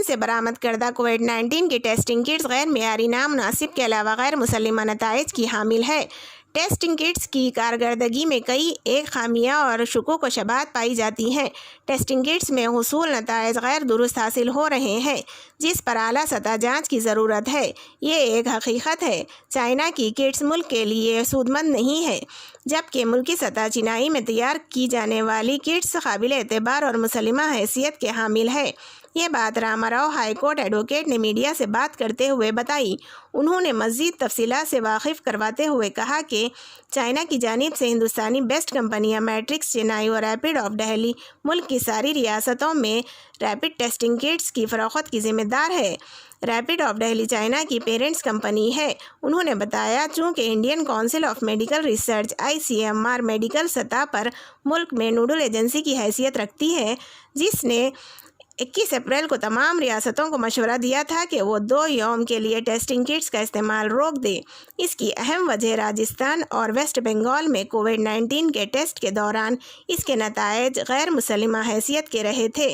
चीन से बरामद करदा कोविड-19 की टेस्टिंग किट्स गैर मेयारी, नामुनासिब के अलावा गैर मुसल्लिमा नताइज की हामिल है। टेस्टिंग किट्स की कारकर्दगी में कई एक खामियां और शुकूक व शबाहत पाई जाती हैं। टेस्टिंग किट्स में हुसूल नताइज गैर दुरुस्त हासिल हो रहे हैं, जिस पर आला सतह जांच की ज़रूरत है। ये एक हकीकत है। चाइना की किट्स मुल्क के लिए सूदमंद नहीं है, जबकि मुल्की सतह चिनाई में तैयार की जाने वाली किट्स काबिल एतबार और मुसल्लिमा हैसियत के हामिल है। ये बात रामाराव हाईकोर्ट एडवोकेट ने मीडिया से बात करते हुए बताई। उन्होंने मज़ीद तफसीलात से वाकिफ़ करवाते हुए कहा कि चाइना की जानिब से हिंदुस्तानी बेस्ट कंपनियां मैट्रिक्स, चेन्नई और रैपिड ऑफ दिल्ली मुल्क की सारी रियासतों में रैपिड टेस्टिंग किट्स की फ़रोख्त की ज़िम्मेदार है। रैपिड ऑफ दिल्ली चाइना की पेरेंट्स कंपनी है। उन्होंने बताया, चूँकि Indian council of medical research ICMR medical सतह पर मुल्क में नोडल एजेंसी की हैसियत रखती है, जिसने 21 अप्रैल को तमाम रियासतों को मशवरा दिया था कि वो 2 यौम के लिए टेस्टिंग किट्स का इस्तेमाल रोक दें। इसकी अहम वजह राजस्थान और वेस्ट बंगाल में कोविड-19 के टेस्ट के दौरान इसके नताइज गैर मुसल्लिमा हैसियत के रहे थे,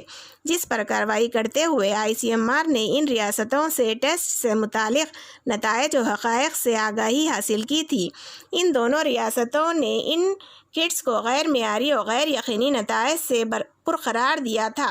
जिस पर कार्रवाई करते हुए ICMR ने इन रियासतों से टेस्ट से मुतालिक नताइज और हक़ाइक़ से आगाही हासिल की थी। इन दोनों रियासतों ने इन किट्स को गैर मेयारी और गैर यकीनी नताइज से पुरकरार दिया था,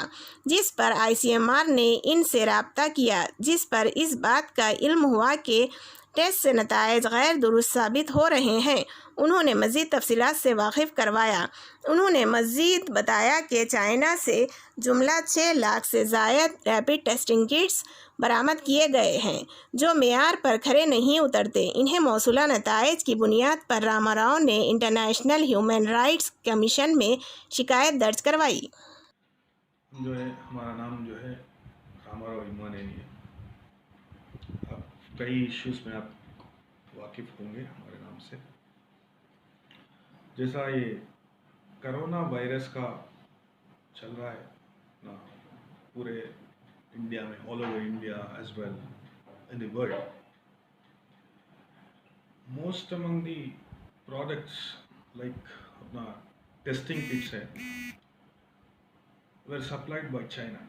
जिस पर ICMR ने इनसे राब्ता किया, जिस पर इस बात का इल्म हुआ कि टेस्ट से नताइज गैर दुरुस्त साबित हो रहे हैं। उन्होंने मज़ीद तफसीलात से वाकिफ़ करवाया। उन्होंने मज़ीद बताया कि चाइना से जुमला 6 लाख से ज़ायद रैपिड टेस्टिंग किट्स बरामद किए गए हैं, जो मेयार पर खरे नहीं उतरते। इन्हें मौसूला नताइज की बुनियाद पर रामाराव ने इंटरनेशनल ह्यूमन राइट्स कमीशन में शिकायत दर्ज करवाई। जो है हमारा नाम जो है रामाराव इमानियन है। अब कई इश्यूज़ में आप वाकिफ़ होंगे हमारे नाम से। जैसा ये कोरोना वायरस का चल रहा है ना, पूरे इंडिया में, all over India as well in the world, most among the products like अपना टेस्टिंग किट्स है were supplied by China.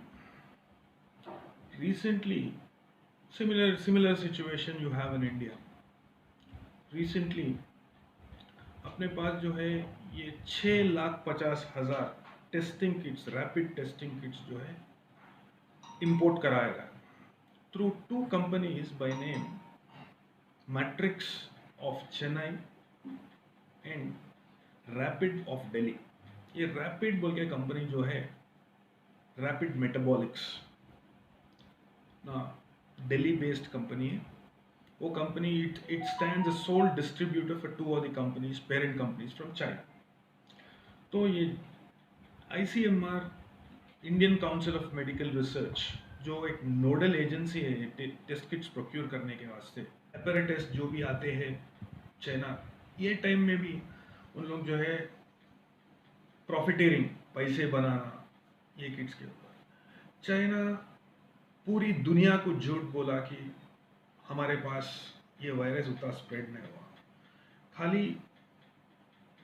Recently, similar situation you have in India. Recently, अपने पास जो है ये 6,50,000 testing kits, rapid testing kits जो है import कराया गया through 2 companies by name Matrix of Chennai and Rapid of Delhi. ये रैपिड बोल के कंपनी जो है रैपिड मेटाबॉलिक्स ना, दिल्ली बेस्ड कंपनी है। वो company it stands a soul distributor for 2 other companies, parent companies from China. तो ये ICMR, Indian council of medical research, जो एक नोडल एजेंसी है टेस्ट किट्स प्रोक्योर करने के वास्ते, एपरेटस जो भी आते हैं चाइना, ये टाइम में भी उन लोग जो है प्रॉफिटेरिंग, पैसे बनाना ये किट्स के ऊपर। चाइना पूरी दुनिया को झूठ बोला कि हमारे पास ये वायरस उतना स्प्रेड नहीं हुआ। खाली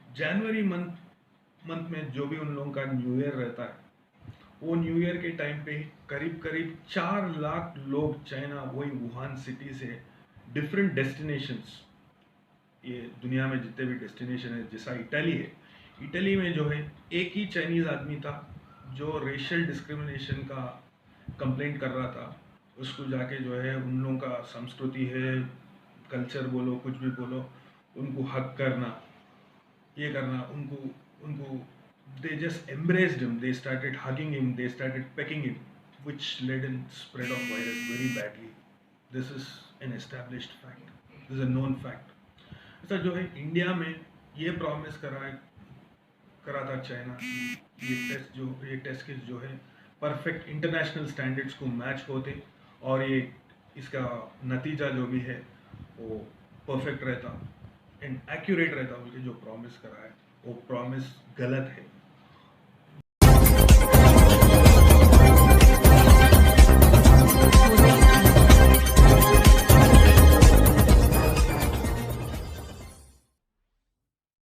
जनवरी मंथ में जो भी उन लोगों का न्यू ईयर रहता है, वो न्यू ईयर के टाइम पे ही करीब 4 लाख लोग चाइना, वही वुहान सिटी से डिफरेंट डेस्टिनेशंस, ये दुनिया में जितने भी डेस्टिनेशन है, जैसा इटली है, इटली में जो है एक ही चाइनीज़ आदमी था जो रेशियल डिस्क्रिमिनेशन का कंप्लेंट कर रहा था। उसको जाके जो है उन लोगों का संस्कृति है, कल्चर बोलो, कुछ भी बोलो, उनको हक करना, ये करना, उनको they just embraced him, they started hugging him, they started pecking him, which led in spread of virus very badly. This is an established fact, this is a known fact. ऐसा जो है इंडिया में ये promise करा था China, ये test kit जो है परफेक्ट इंटरनेशनल स्टैंडर्ड्स को मैच होते और ये इसका नतीजा जो भी है वो परफेक्ट रहता एंड एक्यूरेट रहता, उनके जो प्रॉमिस करा है वो प्रॉमिस गलत है।